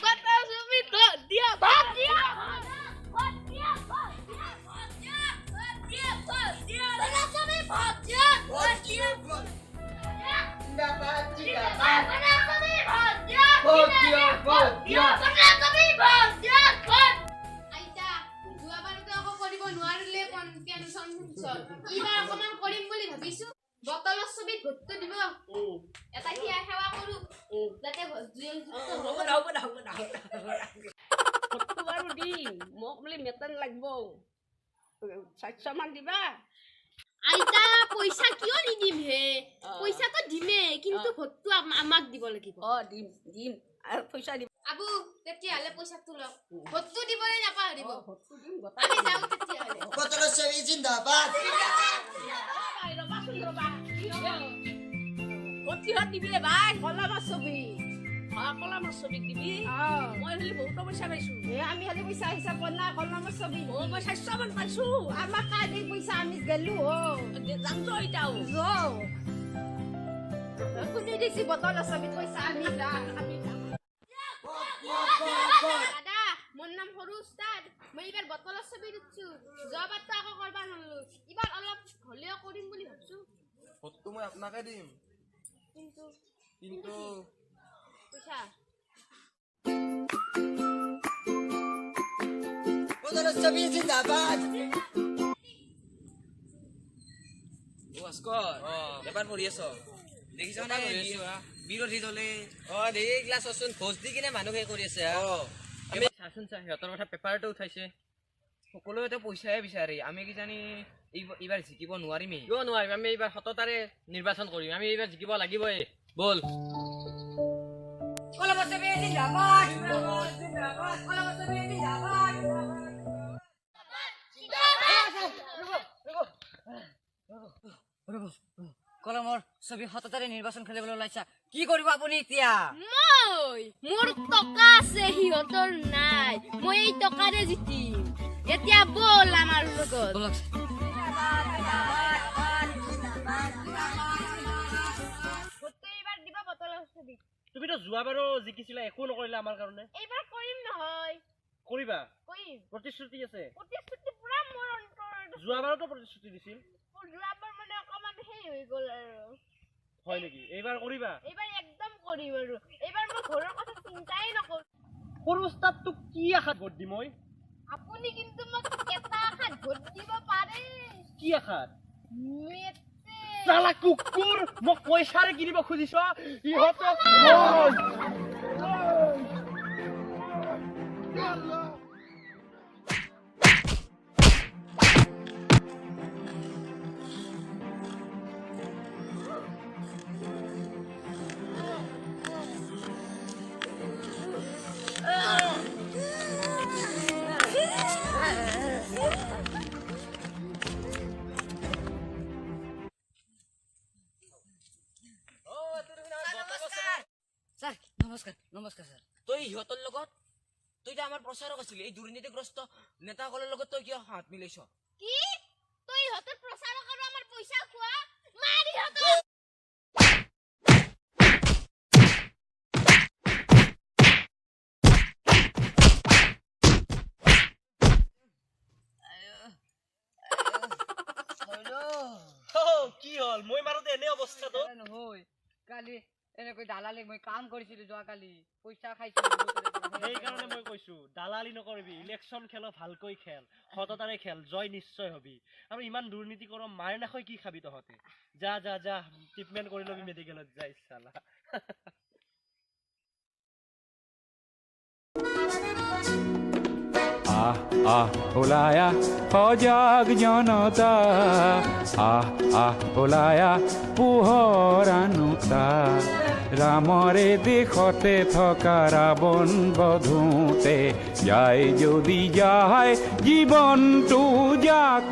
বতল ছবি ভোট দিয়া ভোট দিয়া বটলৰ ছবিত ভোটটো দিব এটা কি সেৱা কৰো যাতে ভোটটো বাৰু দিম মোক বোলে মেটান লাগিব 400 দিবা আইতা পইচা কিয় নিদিম হে পইচাটো দিমে কিন্তু ভোটটো আমাক দিব লাগিব দিম আৰু পইচা দিব আবু তেতিয়াহলে পইচাটো লওক ভোটটো দিবলৈ নাপাহৰিব ভোটটো দিম আমি যাও তেতিয়াহলে বতলৰ ছবি জিন্দাবাদ ভোট দিবি ভাই কলমৰ ছবি কলমৰ ছবি দিবি মই হলি বহুত পইচা পাইছো আমি হলি পইচা হিচাপ না কলমৰ ছবি মই 400 মান পাইছো আমাক কাই পইচা আমি গেলু যাম তো এটাও কোনে দিছি বটলৰ ছবি পইচা আমি যাম দাদা মোৰ নাম সৰু উস্তাদ মই এবাৰ বটলৰ ছবি দিছো জবাবটো আকৌ কৰবা নললো এবাৰ অলপ হলেও কৰিম বুলি ভাবছো ভোটটো মই আপোনাকে দিম কিন্তু পইচা বতলৰ ছবি জিন্দাবাদ ভাস্কৰ এবাৰ পঢ়ি আছ দেখিছ না বিৰোধী দলে দেখি ক্লাছ আছোন ভোজ দি কিনে মানুহে কৰি আছে আমি চাচোন চা সিহঁতৰ কথা পেপাৰটো উঠাইছে সকলোৱে পইচাহে বিচাৰে আমি কিজানি এইবাৰ জিকিব নোৱাৰিমেই কিয় নোৱাৰিম আমি এইবাৰ সততাৰে নিৰ্বাচন কৰিম আমি এইবাৰ জিকিব লাগিবই বল কলমৰ ছবি সততাৰে নিৰ্বাচন খেলিবলৈ ওলাইছা কি কৰিব আপুনি এতিয়া মোৰ টকা আছে সিহঁতৰ নাই মই এই টকাৰে জিকিম এতিয়া বল আমাৰ লগত এইবাৰ দিবা বটলৰ ছবি তুমিতো যোৱাবাৰো জিকিছিলা একো নকৰিলা আমাৰ কাৰণে এইবাৰ কৰিম নহয় কৰিবা কৰিম প্ৰতিশ্ৰুতি আছে প্ৰতিশ্ৰুতি পুৰা মোৰ অন্তৰত যোৱাবাৰতো প্ৰতিশ্ৰুতি দিছিল যোৱাবাৰ মানে অকমান সেই হৈ গ'ল আৰু হয় নেকি এইবাৰ কৰিবা এইবাৰ একদম কৰিম আৰু এইবাৰ মই ঘৰৰ কথা চিন্তাই নকৰো সৰু উস্তাদ তোক কি আশাত ভোট দিম মই আপুনি কিন্তু মোক এটা আশাত ভোট দিব পাৰে কি আশাত মেটে চালা কুকুৰ মোক পইচাৰে কিনিব খুজিছ ইহঁতক নমস্কাৰ স্যাৰ তই ইহঁতৰ লগত তই আমাৰ প্ৰচাৰক আছিলি এই দুৰ্নীতিগ্ৰস্ত নেতাসকলৰ লগত তই কিয় হাত মিলাইছ কি তই ইহঁতৰ প্ৰচাৰক আৰু আমাৰ পইচা খোৱা মাৰি ইহঁতক কি হল মই মাৰোতে এনে অৱস্থাটো নহয় কালি এনেকৈ দালালি মই কাম কৰিছিলো যোৱাকালি পইচা খাইছিলো সেইকাৰণে মই কৈছো দালালি নকৰিবি ইলেকশ্যন খেল ভালকৈ খেল সততাৰে খেল জয় নিশ্চয় হবি আৰু ইমান দুৰ্নীতি কৰ মাৰ নাখৈ কি খাবি তহঁতে যা যা যা ট্ৰিটমেণ্ট কৰি লবি মেডিকেলত যা ইচ্ছালা ওলায়া সজাগ জনতা ওলায়া পোহৰ আনুতা ৰামৰে দেশতে থকা ৰাৱণ বধোতে যায় যদি যায় জীৱনটো যাক